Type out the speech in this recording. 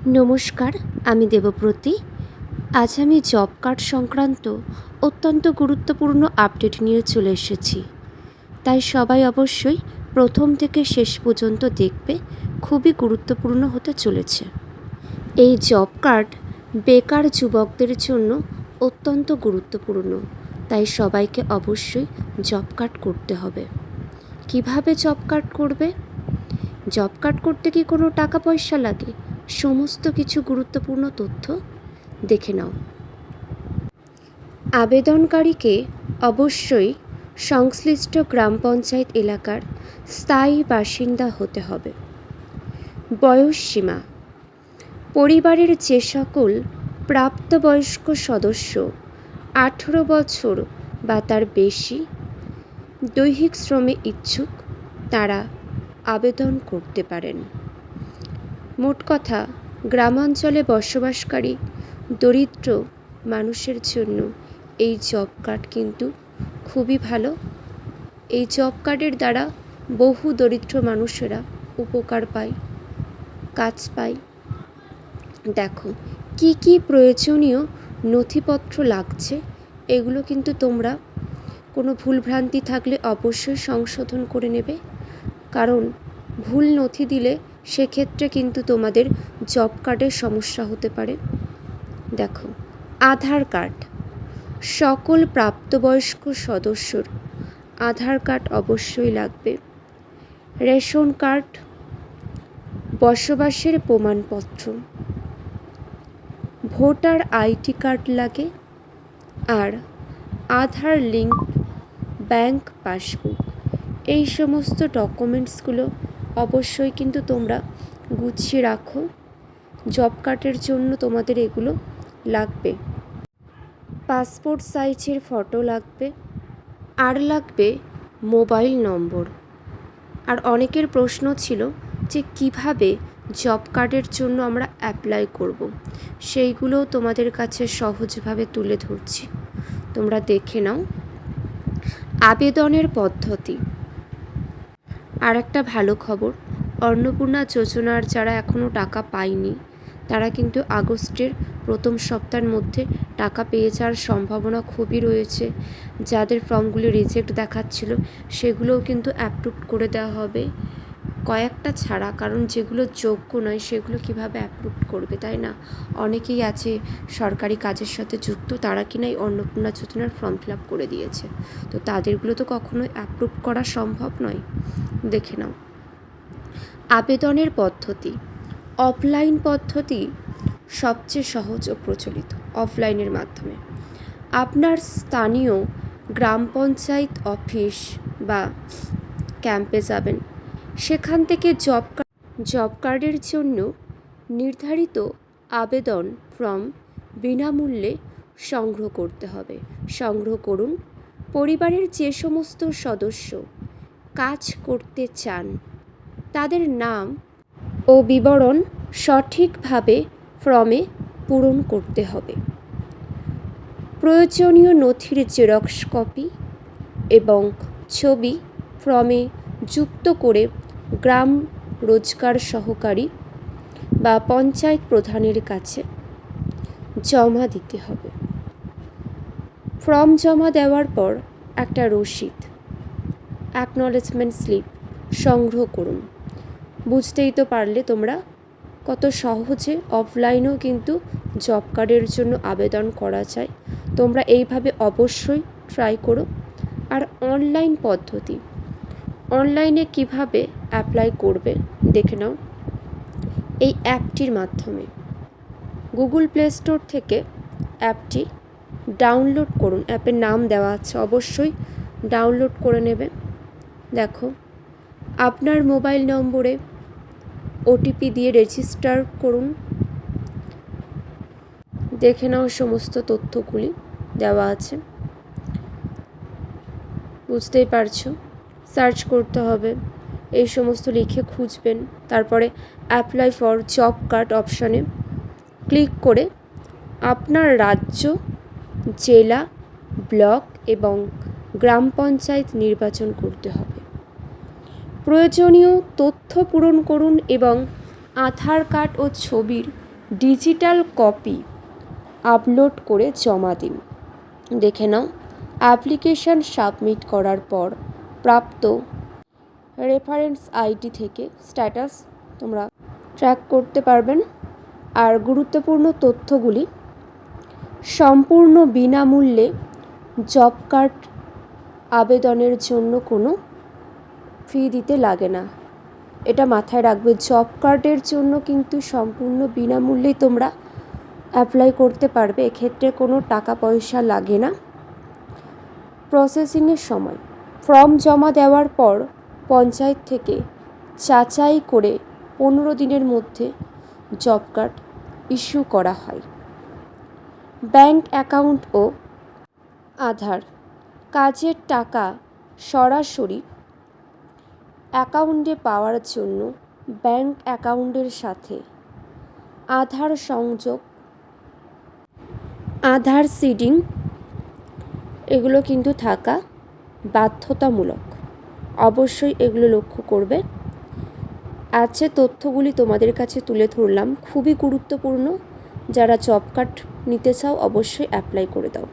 নমস্কার, আমি দেবব্রতী। আজ আমি জব কার্ড সংক্রান্ত অত্যন্ত গুরুত্বপূর্ণ আপডেট নিয়ে চলে এসেছি। তাই সবাই অবশ্যই প্রথম থেকে শেষ পর্যন্ত দেখবে, খুবই গুরুত্বপূর্ণ হতে চলেছে। এই জব কার্ড বেকার যুবকদের জন্য অত্যন্ত গুরুত্বপূর্ণ, তাই সবাইকে অবশ্যই জব কার্ড করতে হবে। কিভাবে জব কার্ড করবে? জব কার্ড করতে কি কোনো টাকা পয়সা লাগে? সমস্ত কিছু গুরুত্বপূর্ণ তথ্য দেখে নাও। আবেদনকারীকে অবশ্যই সংশ্লিষ্ট গ্রাম পঞ্চায়েত এলাকার স্থায়ী বাসিন্দা হতে হবে। বয়স সীমা: পরিবারের যে সকল প্রাপ্তবয়স্ক সদস্য 18 বছর বা তার বেশি দৈহিক শ্রমে ইচ্ছুক তারা আবেদন করতে পারেন। মোট কথা, গ্রামাঞ্চলে বসবাসকারী দরিদ্র মানুষের জন্য এই জব কার্ড কিন্তু খুবই ভালো। এই জব কার্ডের দ্বারা বহু দরিদ্র মানুষেরা উপকার পায়, কাজ পায়। দেখো কি কি প্রয়োজনীয় নথিপত্র লাগছে, এগুলো কিন্তু তোমরা কোনো ভুলভ্রান্তি থাকলে অবশ্যই সংশোধন করে নেবে, কারণ ভুল নথি দিলে সেক্ষেত্রে কিন্তু তোমাদের জব কার্ডের সমস্যা হতে পারে। দেখো, আধার কার্ড: সকল প্রাপ্তবয়স্ক সদস্যর আধার কার্ড অবশ্যই লাগবে। রেশন কার্ড, বসবাসের প্রমাণপত্র, ভোটার আইডি কার্ড লাগে, আর আধার লিঙ্ক ব্যাংক পাসবুক। এই সমস্ত ডকুমেন্টসগুলো অবশ্যই কিন্তু তোমরা গুছিয়ে রাখো। জব কার্ডের জন্য তোমাদের এগুলো লাগবে। পাসপোর্ট সাইজের ফটো লাগবে, আর লাগবে মোবাইল নম্বর। আর অনেকের প্রশ্ন ছিল যে কিভাবে জব কার্ডের জন্য আমরা অ্যাপ্লাই করব, সেইগুলো তোমাদের কাছে সহজভাবে তুলে ধরছি, তোমরা দেখে নাও। আবেদনের পদ্ধতি: আর একটা ভালো খবর, অন্নপূর্ণা যোজনার যারা এখনও টাকা পায়নি তারা কিন্তু আগস্টের প্রথম সপ্তাহের মধ্যে টাকা পেয়ে যাওয়ার সম্ভাবনা খুবই রয়েছে। যাদের ফর্মগুলি রিজেক্ট দেখাচ্ছিল সেগুলোও কিন্তু অ্যাপ্রুভ করে দেওয়া হবে, কয়েকটা ছাড়া, কারণ যেগুলো যোগ্য নয় সেগুলো কিভাবে অ্যাপ্রুভ করবে, তাই না? অনেকেই আছে সরকারি কাজের সাথে যুক্ত, তারা কিনা এই অন্নপূর্ণা যোজনার ফর্ম ফিল আপ করে দিয়েছে, তো তাদেরগুলো তো কখনোই অ্যাপ্রুভ করা সম্ভব নয়। দেখে নাও। আবেদনের পদ্ধতি: অফলাইন পদ্ধতি সবচেয়ে সহজ ও প্রচলিত। অফলাইনের মাধ্যমে আপনার স্থানীয় গ্রাম পঞ্চায়েত অফিস বা ক্যাম্পে যাবেন, সেখান থেকে জব কার্ডের জন্য নির্ধারিত আবেদন ফর্ম বিনামূল্যে সংগ্রহ করতে হবে। সংগ্রহ করুন। পরিবারের যে সমস্ত সদস্য কাজ করতে চান তাদের নাম ও বিবরণ সঠিকভাবে ফর্মে পূরণ করতে হবে। প্রয়োজনীয় নথির জেরক্স কপি এবং ছবি ফর্মে যুক্ত করে গ্রাম রোজগার সহকারী বা পঞ্চায়েত প্রধানের কাছে জমা দিতে হবে। ফর্ম জমা দেওয়ার পর একটা রসিদ, অ্যাকনলেজমেন্ট স্লিপ সংগ্রহ করুন। বুঝতেই তো পারলে তোমরা কত সহজে অফলাইনেও কিন্তু জব কার্ডের জন্য আবেদন করা যায়। তোমরা এইভাবে অবশ্যই ট্রাই করো। আর অনলাইন পদ্ধতি, অনলাইনে কিভাবে অ্যাপ্লাই করবে দেখে নাও। এই অ্যাপটির মাধ্যমে গুগল প্লে স্টোর থেকে অ্যাপটি ডাউনলোড করুন। অ্যাপের নাম দেওয়া আছে, অবশ্যই ডাউনলোড করে নেবে। দেখো, আপনার মোবাইল নম্বরে ওটিপি দিয়ে রেজিস্টার করুন। দেখে নাও, সমস্ত তথ্যগুলি দেওয়া আছে, বুঝতেই পারছো। সার্চ করতে হবে, এই সমস্ত লিখে খুঁজবেন, তারপরে অ্যাপ্লাই ফর জব কার্ড অপশানে ক্লিক করে আপনার রাজ্য, জেলা, ব্লক এবং গ্রাম পঞ্চায়েত নির্বাচন করতে হবে। প্রয়োজনীয় তথ্য পূরণ করুন এবং আধার কার্ড ও ছবির ডিজিটাল কপি আপলোড করে জমা দিন। দেখে নাও, অ্যাপ্লিকেশন সাবমিট করার পর প্রাপ্ত রেফারেন্স আইডি থেকে স্ট্যাটাস তোমরা ট্র্যাক করতে পারবেন। আর গুরুত্বপূর্ণ তথ্যগুলি: সম্পূর্ণ বিনামূল্যে জব কার্ড আবেদনের জন্য কোনো ফি দিতে লাগে না। এটা মাথায় রাখবে, জব কার্ডের জন্য কিন্তু সম্পূর্ণ বিনামূল্যেই তোমরা অ্যাপ্লাই করতে পারবে, এক্ষেত্রে কোনো টাকা পয়সা লাগে না। প্রসেসিংয়ের সময় ফর্ম জমা দেওয়ার পর পঞ্চায়েত থেকে যাচাই করে 15 দিনের মধ্যে জব কার্ড ইস্যু করা হয়। ব্যাংক অ্যাকাউন্ট ও আধার, কাজের টাকা সরাসরি অ্যাকাউন্টে পাওয়ার জন্য ব্যাংক অ্যাকাউন্টের সাথে আধার সংযোগ, আধার সিডিং এগুলো কিন্তু থাকা বাধ্যতামূলক। অবশ্যই এগুলো লক্ষ্য করবে। আজ যে তথ্যগুলি তোমাদের কাছে তুলে ধরলাম খুবই গুরুত্বপূর্ণ। যারা জব কার্ড নিতে চাও অবশ্যই অ্যাপ্লাই করে দাও।